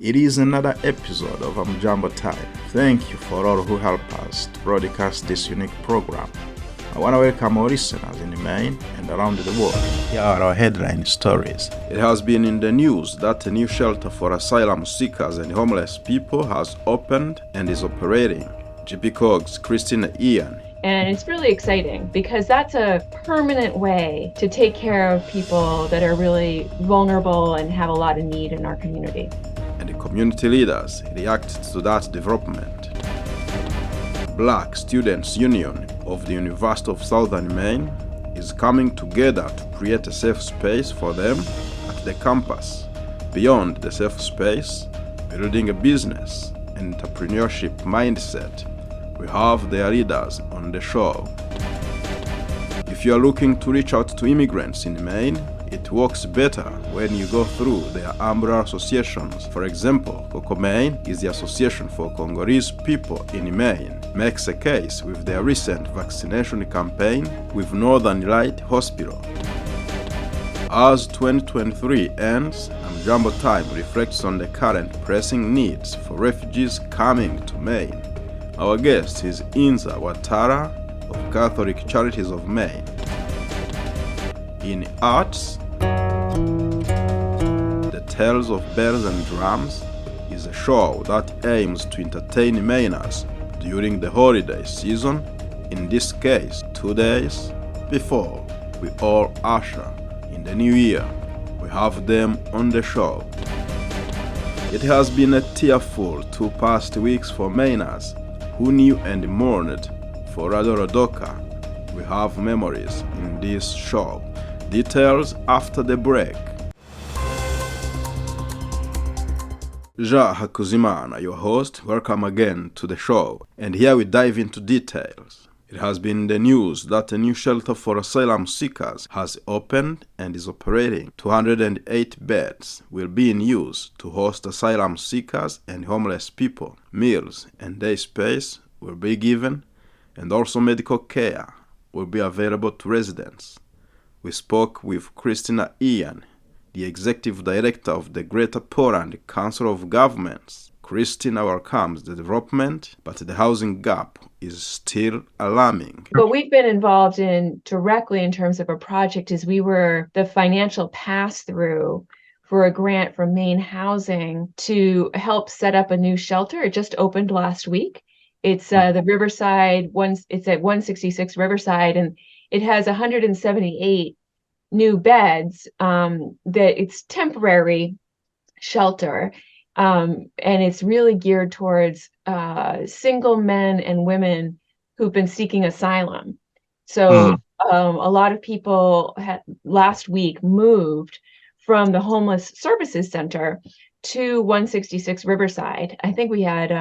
It is another episode of Amjambo Time. Thank you for all who help us to broadcast this unique program. I want to welcome our listeners in Maine and around the world. Here are our headline stories. It has been in the news that a new shelter for asylum seekers and homeless people has opened and is operating. GP Cog's Christina Ian. And it's really exciting because that's a permanent way to take care of people that are really vulnerable and have a lot of need in our community. And the community leaders reacted to that development. Black Students' Union of the University of Southern Maine is coming together to create a safe space for them at the campus. Beyond the safe space, building a business and entrepreneurship mindset. We have their leaders on the show. If you are looking to reach out to immigrants in Maine, it works better when you go through their umbrella associations. For example, COCO Maine is the Association for Congolese People in Maine, makes a case with their recent vaccination campaign with Northern Light Hospital. As 2023 ends, Amjambo Time reflects on the current pressing needs for refugees coming to Maine. Our guest is Inza Watara of Catholic Charities of Maine. In arts, The Tales of Bells and Drums is a show that aims to entertain Mainers during the holiday season, in this case 2 days before we all usher in the new year. We have them on the show. It has been a tearful 2 past weeks for Mainers who knew and mourned for Rado Radoka. We have memories in this show. Details after the break. Ja Hakuzimana, your host, welcome again to the show. And here we dive into details. It has been in the news that a new shelter for asylum seekers has opened and is operating. 208 beds will be in use to host asylum seekers and homeless people. Meals and day space will be given, and also medical care will be available to residents. We spoke with Christina Ian, the executive director of the Greater Poland Council of Governments. Christina welcomes the development, but the housing gap is still alarming. What we've been involved in directly in terms of a project is we were the financial pass-through for a grant from Maine Housing to help set up a new shelter. It just opened last week. It's the Riverside, it's at 166 Riverside, and it has 178 new beds. That it's temporary shelter. And it's really geared towards single men and women who've been seeking asylum. So a lot of people last week moved from the Homeless Services Center to 166 Riverside. I think we had,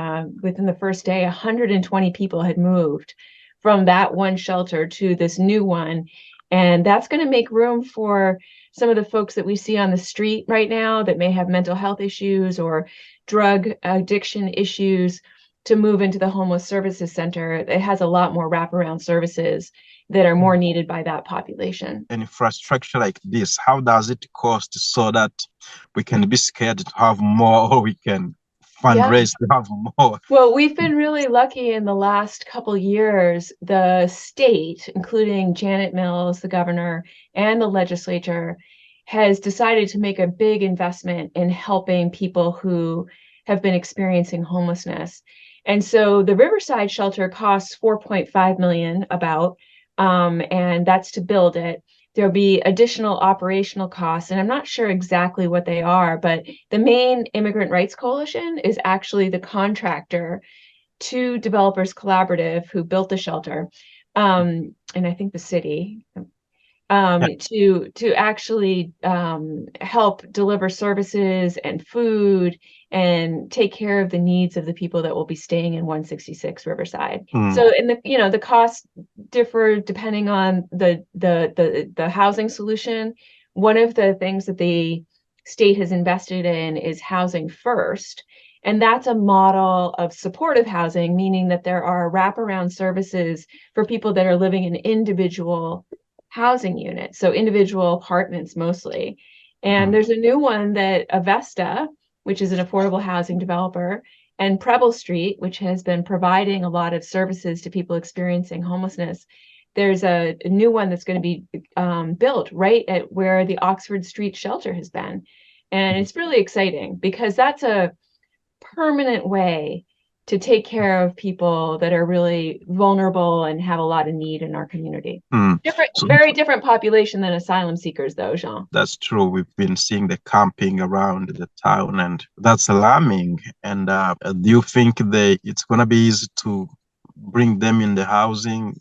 within the first day, 120 people had moved from that one shelter to this new one. And that's going to make room for some of the folks that we see on the street right now that may have mental health issues or drug addiction issues to move into the Homeless Services Center. It has a lot more wraparound services that are more needed by that population. An infrastructure like this, how does it cost so that we can be scared to have more, or we can fundraise to have more? Well, we've been really lucky in the last couple years. The state, including Janet Mills, the governor, and the legislature, has decided to make a big investment in helping people who have been experiencing homelessness. And so the Riverside shelter costs $4.5 million about, and that's to build it. There'll be additional operational costs, and I'm not sure exactly what they are, but the Maine Immigrant Rights Coalition is actually the contractor to Developers Collaborative, who built the shelter, and I think the city, to actually help deliver services and food and take care of the needs of the people that will be staying in 166 Riverside. So, and the costs differ depending on the housing solution. One of the things that the state has invested in is housing first. And that's a model of supportive housing, meaning that there are wraparound services for people that are living in individual housing units, so individual apartments mostly. And there's a new one that Avesta, which is an affordable housing developer, and Preble Street, which has been providing a lot of services to people experiencing homelessness. There's a new one that's going to be built right at where the Oxford Street shelter has been. And it's really exciting because that's a permanent way to take care of people that are really vulnerable and have a lot of need in our community. Very different population than asylum seekers, though, Jean. That's true. We've been seeing the camping around the town, and that's alarming. And do you think it's going to be easy to bring them in the housing?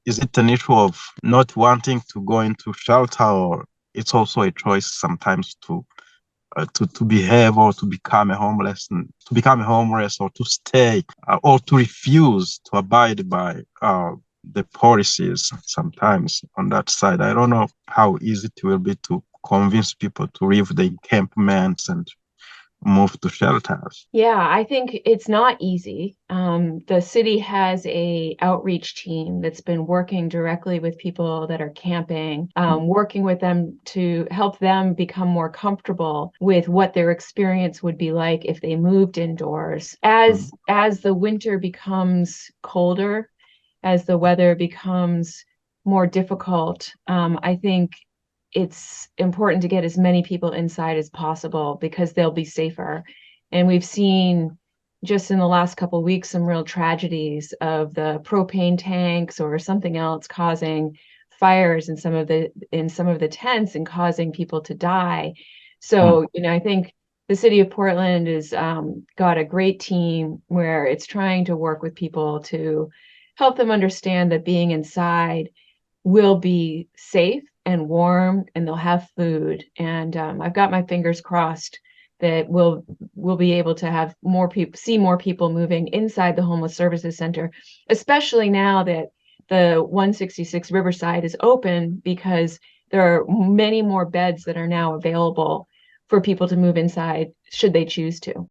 Is it an issue of not wanting to go into shelter, or it's also a choice sometimes to behave or to become a homeless, or to stay or to refuse to abide by the policies sometimes on that side? I don't know how easy it will be to convince people to leave the encampments and move to shelters. Yeah, I think it's not easy. The city has a outreach team that's been working directly with people that are camping, working with them to help them become more comfortable with what their experience would be like if they moved indoors. As the winter becomes colder, as the weather becomes more difficult, I think it's important to get as many people inside as possible because they'll be safer. And we've seen just in the last couple of weeks some real tragedies of the propane tanks or something else causing fires in some of the tents and causing people to die. So, I think the city of Portland has got a great team where it's trying to work with people to help them understand that being inside will be safe and warm, and they'll have food. And I've got my fingers crossed that we'll be able to have see more people moving inside the Homeless Services Center, especially now that the 166 Riverside is open, because there are many more beds that are now available for people to move inside should they choose to.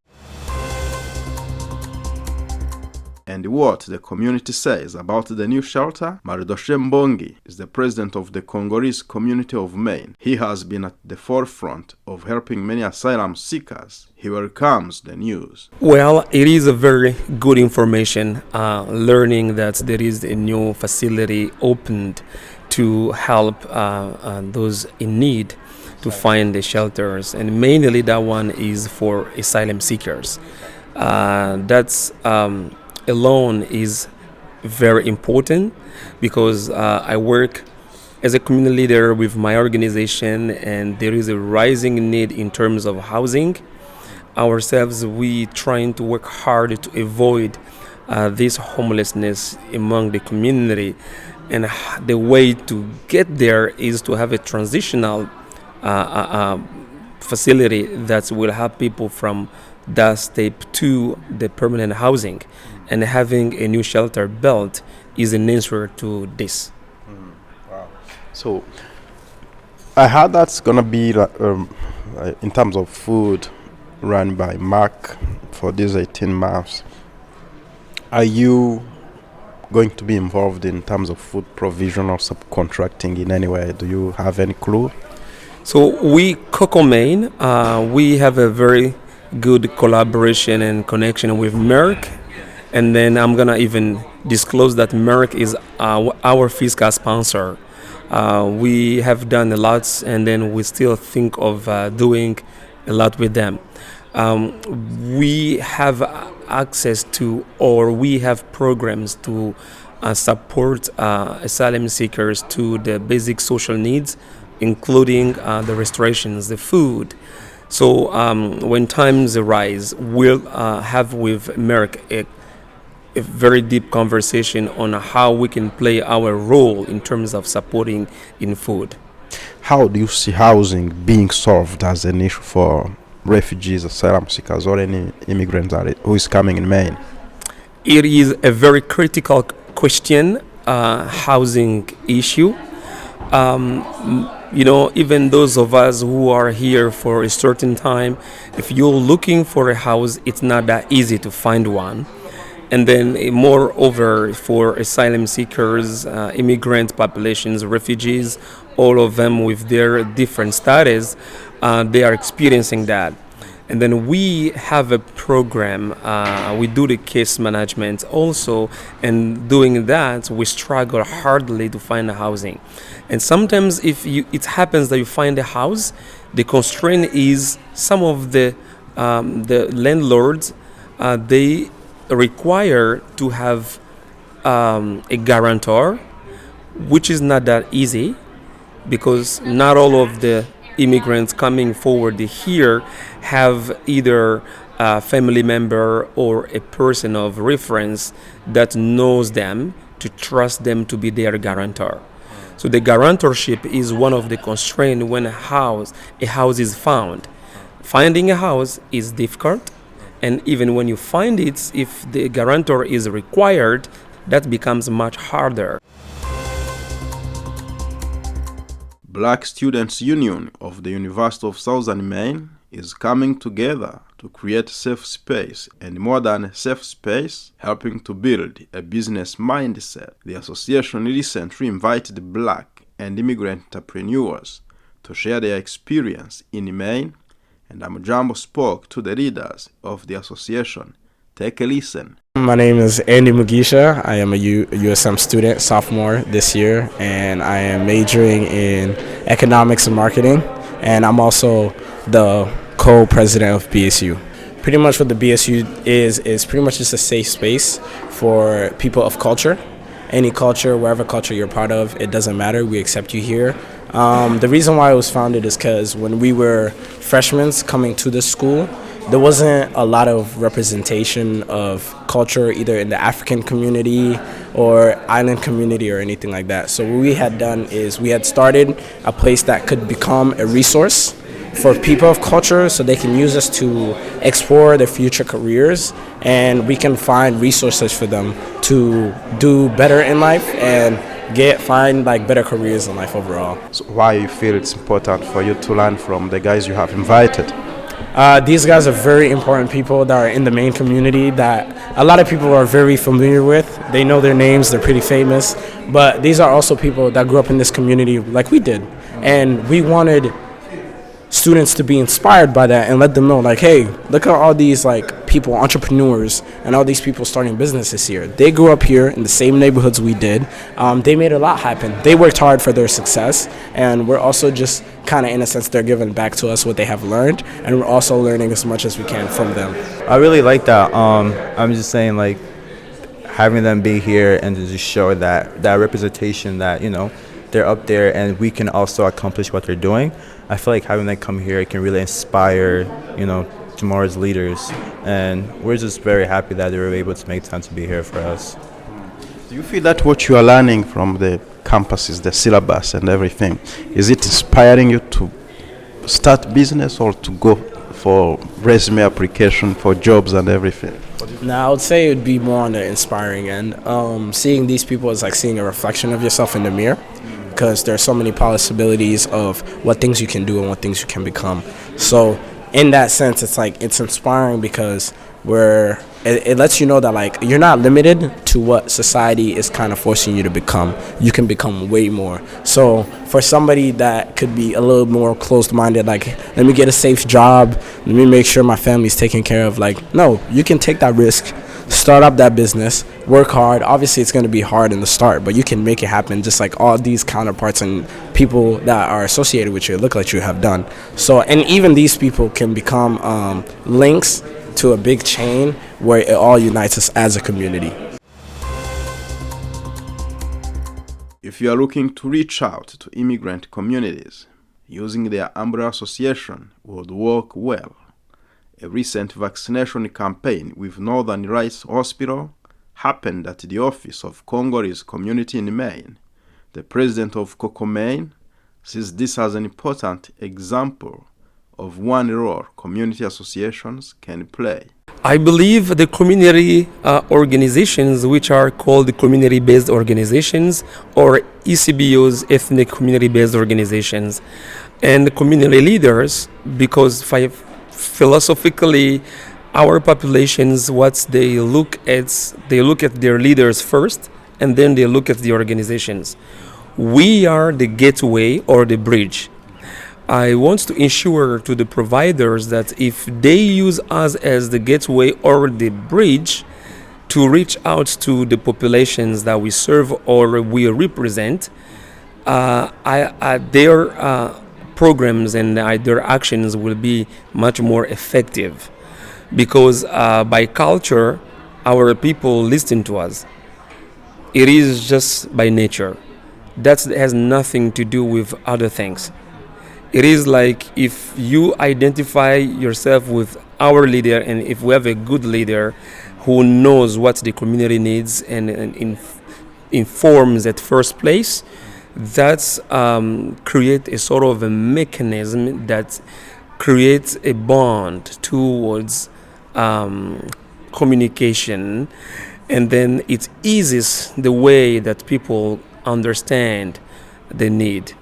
And what the community says about the new shelter? Maridoshe Mbongi is the president of the Congolese community of Maine. He has been at the forefront of helping many asylum seekers. He welcomes the news. Well, it is a very good information, learning that there is a new facility opened to help those in need to find the shelters. And mainly that one is for asylum seekers. That's alone is very important because I work as a community leader with my organization, and there is a rising need in terms of housing. Ourselves, we trying to work hard to avoid this homelessness among the community, and the way to get there is to have a transitional facility that will help people from that step to the permanent housing. And having a new shelter built is an answer to this. Wow. So I heard that's going to be, in terms of food, run by Mark for these 18 months. Are you going to be involved in terms of food provision or subcontracting in any way? Do you have any clue? So we, Coco Maine, we have a very good collaboration and connection with Merck. And then I'm going to even disclose that Merck is our fiscal sponsor. We have done a lot, and then we still think of doing a lot with them. We have access to, or we have programs to support asylum seekers to the basic social needs, including the restorations, the food. So when times arise, we'll have with Merck a very deep conversation on how we can play our role in terms of supporting in food. How do you see housing being solved as an issue for refugees, asylum seekers, or any immigrants who is coming in Maine? It is a very critical question, housing issue. Even those of us who are here for a certain time, if you're looking for a house, it's not that easy to find one. And then moreover, for asylum seekers, immigrant populations, refugees, all of them with their different status, they are experiencing that. And then we have a program, we do the case management also, and doing that, we struggle hardly to find a housing. And sometimes it happens that you find a house, the constraint is some of the landlords, they require to have a guarantor, which is not that easy because not all of the immigrants coming forward here have either a family member or a person of reference that knows them to trust them to be their guarantor. So the guarantorship is one of the constraints when a house is found. Finding a house is difficult, and even when you find it, if the guarantor is required, that becomes much harder. Black Students Union of the University of Southern Maine is coming together to create a safe space, and more than a safe space, helping to build a business mindset. The association recently invited Black and immigrant entrepreneurs to share their experience in Maine, and Amjambo spoke to the leaders of the association. Take a listen. My name is Andy Mugisha. I am a USM student, sophomore this year, and I am majoring in economics and marketing, and I'm also the co-president of BSU. Pretty much what the BSU is pretty much just a safe space for people of culture. Any culture, wherever culture you're part of, it doesn't matter, we accept you here. The reason why it was founded is because when we were freshmen coming to this school, there wasn't a lot of representation of culture either in the African community or island community or anything like that. So what we had done is we had started a place that could become a resource for people of culture so they can use us to explore their future careers, and we can find resources for them to do better in life and find better careers in life overall. So why you feel it's important for you to learn from the guys you have invited? These guys are very important people that are in the Maine community that a lot of people are very familiar with. They know their names, they're pretty famous, but these are also people that grew up in this community like we did. And we wanted students to be inspired by that and let them know, hey, look at all these people, entrepreneurs, and all these people starting businesses here. They grew up here in the same neighborhoods we did. They made a lot happen. They worked hard for their success, and we're also just kind of, in a sense, they're giving back to us what they have learned, and we're also learning as much as we can from them. I really like that. I'm just saying, having them be here and to just show that representation that, they're up there and we can also accomplish what they're doing. I feel like having them come here can really inspire, tomorrow's leaders, and we're just very happy that they were able to make time to be here for us. Do you feel that what you are learning from the campuses, the syllabus and everything, is it inspiring you to start business or to go for resume application for jobs and everything? Now, I would say it would be more on the inspiring end. Seeing these people is like seeing a reflection of yourself in the mirror, because there are so many possibilities of what things you can do and what things you can become. So in that sense, it's inspiring because it lets you know that you're not limited to what society is kind of forcing you to become. You can become way more. So for somebody that could be a little more closed-minded, let me get a safe job, let me make sure my family's taken care of, no, you can take that risk, start up that business, work hard. Obviously it's going to be hard in the start, but you can make it happen, just like all these counterparts and people that are associated with you look like you have done. So, and even these people can become links to a big chain where it all unites us as a community. If you are looking to reach out to immigrant communities, using their umbrella association would work well. A recent vaccination campaign with Northern Rice Hospital happened at the office of Congolese community in Maine. The president of Coco Maine sees this as an important example of one role community associations can play. I believe the community organizations, which are called community-based organizations, or ECBOs, ethnic community-based organizations, and the community leaders, because philosophically, our populations, what they look at their leaders first, and then they look at the organizations. We are the gateway or the bridge. I want to ensure to the providers that if they use us as the gateway or the bridge to reach out to the populations that we serve or we represent, their programs and their actions will be much more effective, because by culture, our people listen to us. It is just by nature. That has nothing to do with other things. It is like if you identify yourself with our leader, and if we have a good leader who knows what the community needs and informs at first place, that's create a sort of a mechanism that creates a bond towards communication, and then it eases the way that people understand the need.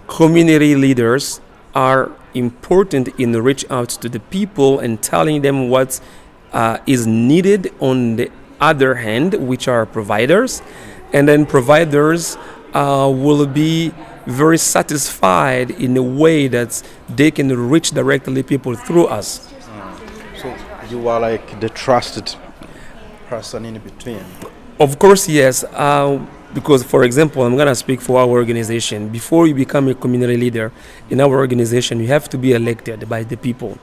Community leaders are important in reach out to the people and telling them what is needed on the other hand, which are providers, and then providers will be very satisfied in a way that they can reach directly people through us. So you are like the trusted person in between. Of course, yes. Because, for example, I'm going to speak for our organization. Before you become a community leader in our organization, you have to be elected by the people.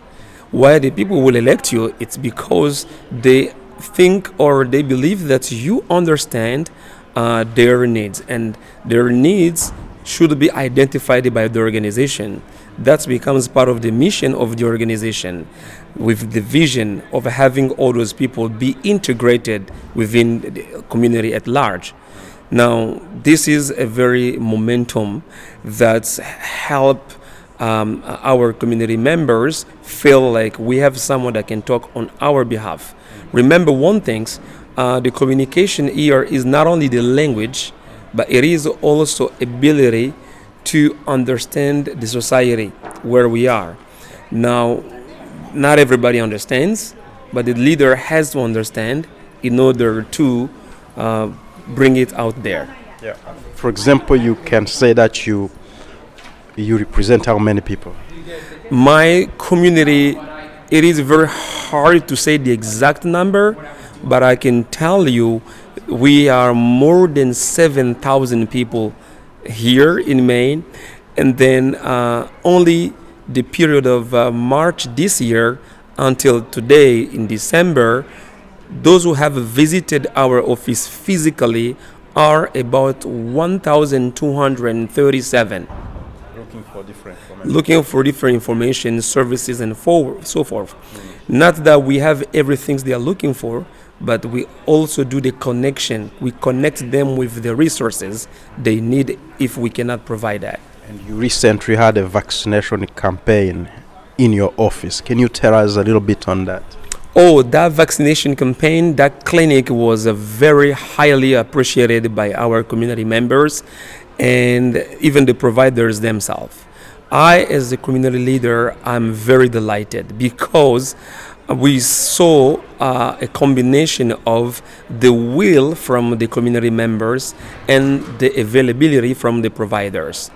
Why the people will elect you? It's because they think or they believe that you understand their needs, and their needs should be identified by the organization. That becomes part of the mission of the organization, with the vision of having all those people be integrated within the community at large. Now, this is a very momentum that help our community members feel like we have someone that can talk on our behalf. Remember one thing, the communication here is not only the language, but it is also ability to understand the society where we are. Now, not everybody understands, but the leader has to understand in order to bring it out there. Yeah. For example, you can say that you represent how many people? My community, it is very hard to say the exact number, but I can tell you we are more than 7,000 people here in Maine, and then only the period of March this year until today in December, those who have visited our office physically are about 1,237. Looking for different information, services, and so forth. Not that we have everything they are looking for, but we also do the connection. We connect them with the resources they need if we cannot provide that. And you recently had a vaccination campaign in your office. Can you tell us a little bit on that? Oh, that vaccination campaign, that clinic was very highly appreciated by our community members and even the providers themselves. I, as a community leader, I'm very delighted because we saw a combination of the will from the community members and the availability from the providers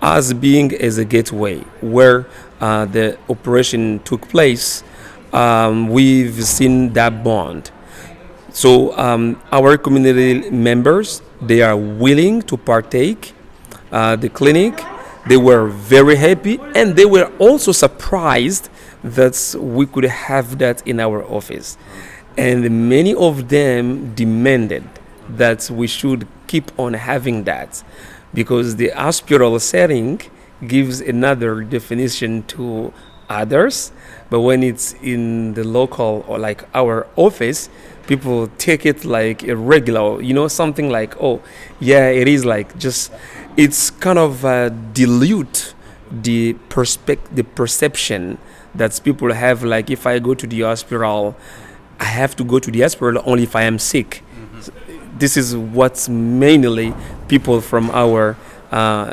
as being as a gateway where the operation took place. We've seen that bond. So our community members, they are willing to partake the clinic. They were very happy, and they were also surprised that we could have that in our office. And many of them demanded that we should keep on having that, because the hospital setting gives another definition to others, but when it's in the local or like our office, people take it like a regular, something like, oh yeah, it is like just, it's kind of dilute the perception that people have, like if I go to the hospital, I have to go to the hospital only if I am sick. This is what mainly people from our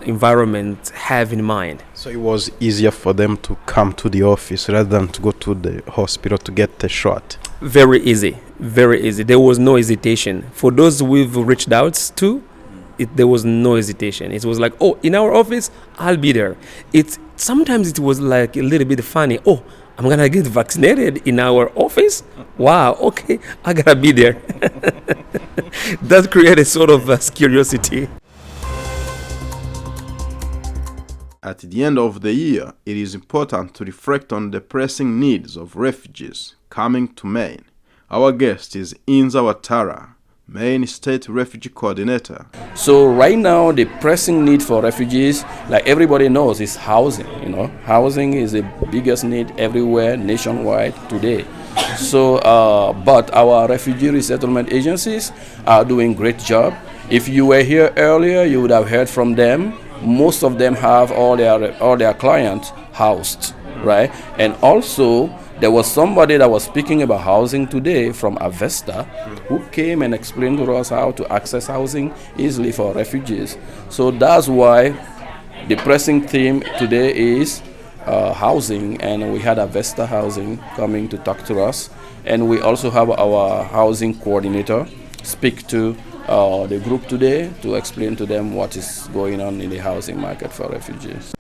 environment have in mind. So it was easier for them to come to the office rather than to go to the hospital to get the shot. Very easy, very easy. There was no hesitation. For those we've reached out to, there was no hesitation. It was like, oh, in our office, I'll be there. Sometimes it was like a little bit funny. Oh, I'm gonna get vaccinated in our office. Wow, okay, I gotta be there. That created sort of curiosity. At the end of the year, it is important to reflect on the pressing needs of refugees coming to Maine. Our guest is Inza Watara, Maine State Refugee Coordinator. So right now, the pressing need for refugees, like everybody knows, is housing. Housing is the biggest need everywhere, nationwide today. So, but our refugee resettlement agencies are doing great job. If you were here earlier, you would have heard from them. Most of them have all their clients housed, right? And also, there was somebody that was speaking about housing today from Avesta who came and explained to us how to access housing easily for refugees. So that's why the pressing theme today is housing, and we had Avesta Housing coming to talk to us. And we also have our housing coordinator speak to the group today to explain to them what is going on in the housing market for refugees.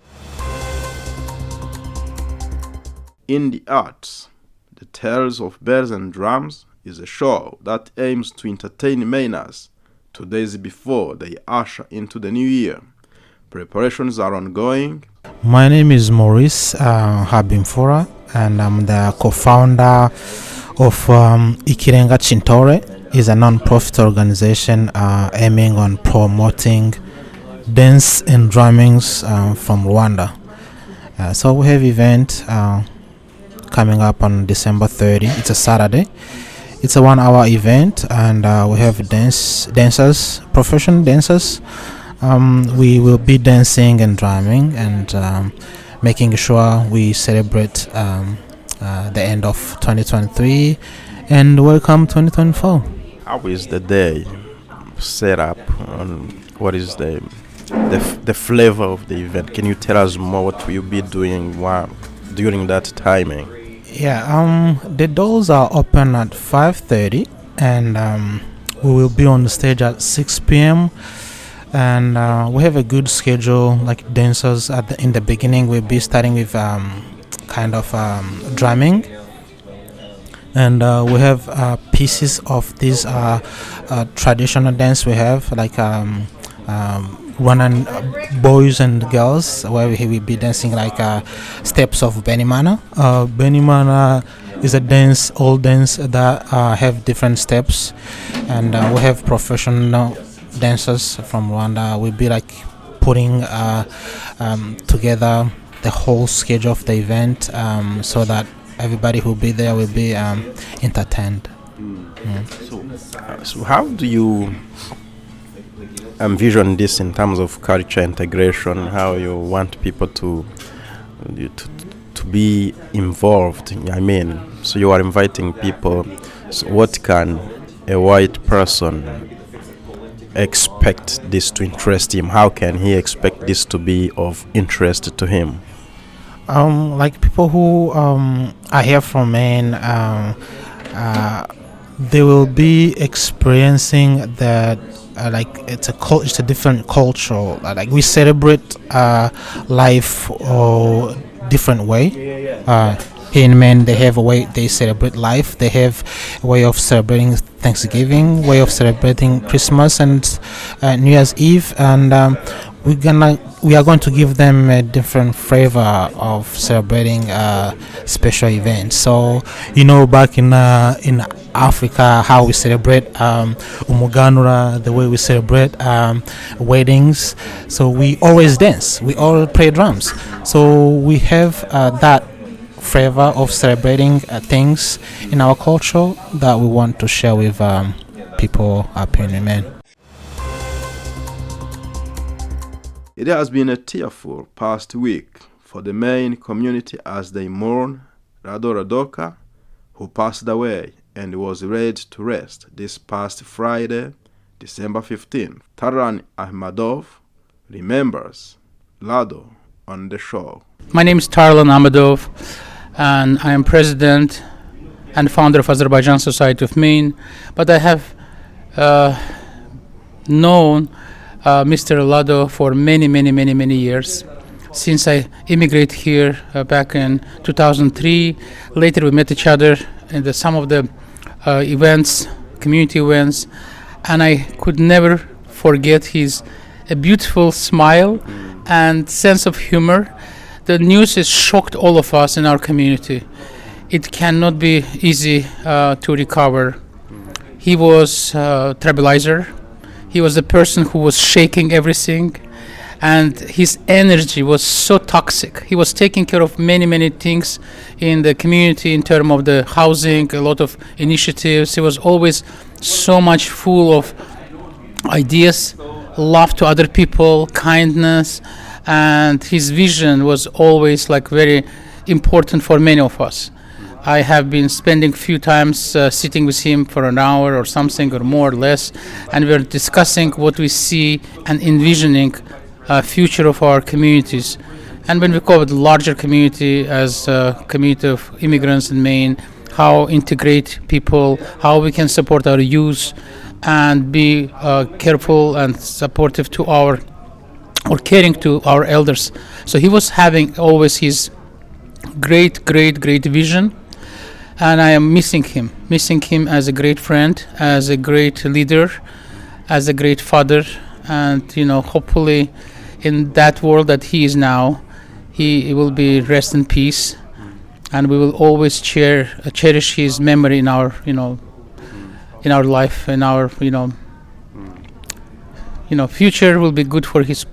In the Arts, The Tales of Bells and Drums is a show that aims to entertain Mainers 2 days before they usher into the new year. Preparations are ongoing. My name is Maurice Habimfura, and I'm the co-founder of Ikirenga Chintore. It's a non-profit organization aiming on promoting dance and drummings from Rwanda. So we have event coming up on December 30. It's a Saturday. It's a 1-hour event, and we have dancers, professional dancers. We will be dancing and drumming and making sure we celebrate the end of 2023 and welcome 2024. How is the day set up? What is the flavor of the event? Can you tell us more? What will you be doing during that timing? Yeah, the doors are open at 5:30, and we will be on the stage at 6 p.m. And we have a good schedule. Like dancers in the beginning, we'll be starting with drumming, and we have pieces of this traditional dance. We have like Rwandan boys and girls, where we will be dancing like steps of Benimana. Benimana is a old dance that have different steps, and we have professional dancers from Rwanda. We'll be like putting together the whole schedule of the event so that everybody who will be there will be entertained. So how do you envision this in terms of culture integration? How you want people to be involved? I mean, so you are inviting people. So what can a white person expect this to interest him? How can he expect this to be of interest to him? Like people who are here from Maine, they will be experiencing that like it's a different culture. Like we celebrate life different way. Here in Maine, they have a way they celebrate life. They have a way of celebrating Thanksgiving, way of celebrating Christmas and New Year's Eve, and we are going to give them a different flavor of celebrating special events. So back in Africa, how we celebrate Umuganura, the way we celebrate weddings. So we always dance. We all play drums. So we have that flavor of celebrating things in our culture that we want to share with people up in Maine. It has been a tearful past week for the Maine community as they mourn Rado Radoka, who passed away and was laid to rest this past Friday, December 15th. Taran Ahmadov remembers Rado on the show. My name is Tarlan Ahmadov, and I am president and founder of Azerbaijan Society of Maine. But I have known Mr. Lado for many years. Since I immigrated here back in 2003, later we met each other in some of the events, community events, and I could never forget his a beautiful smile and sense of humor. The news has shocked all of us in our community. It cannot be easy to recover. He was a trailblazer. He was the person who was shaking everything, and his energy was so toxic. He was taking care of many things in the community in terms of the housing, a lot of initiatives. He was always so much full of ideas, love to other people, kindness, and his vision was always like very important for many of us. I have been spending few times sitting with him for an hour or something or more or less, and we're discussing what we see and envisioning future of our communities. And when we cover the larger community as a community of immigrants in Maine, how integrate people, how we can support our youth and be careful and supportive to our or caring to our elders. So he was having always his great vision, and I am missing him as a great friend, as a great leader, as a great father, and hopefully in that world that he is now, he will be rest in peace, and we will always cherish his memory in our in our life, in our future will be good for his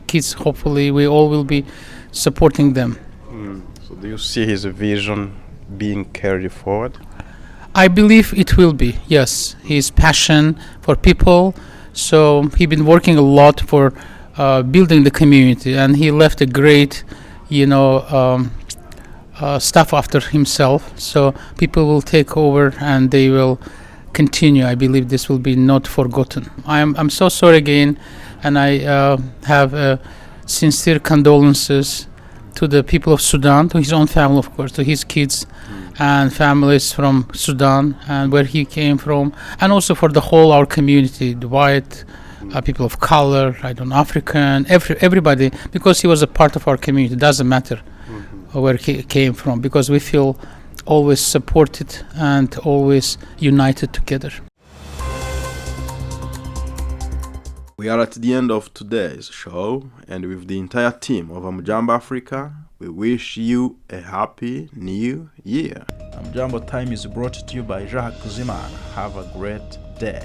kids. Hopefully we all will be supporting them. So do you see his vision being carried forward? I believe it will be, yes. His passion for people, so he's been working a lot for building the community, and he left a great stuff after himself, so people will take over and they will continue. I believe this will be not forgotten. I'm so sorry again, and I have sincere condolences to the people of Sudan, to his own family, of course, to his kids and families from Sudan and where he came from, and also for the whole our community, the white people of color, African, everybody, because he was a part of our community. It doesn't matter where he came from, because we feel always supported and always united together. We are at the end of today's show, and with the entire team of Amjambo Africa, we wish you a happy new year. Amjambo Time is brought to you by Jacques Zimar. Have a great day.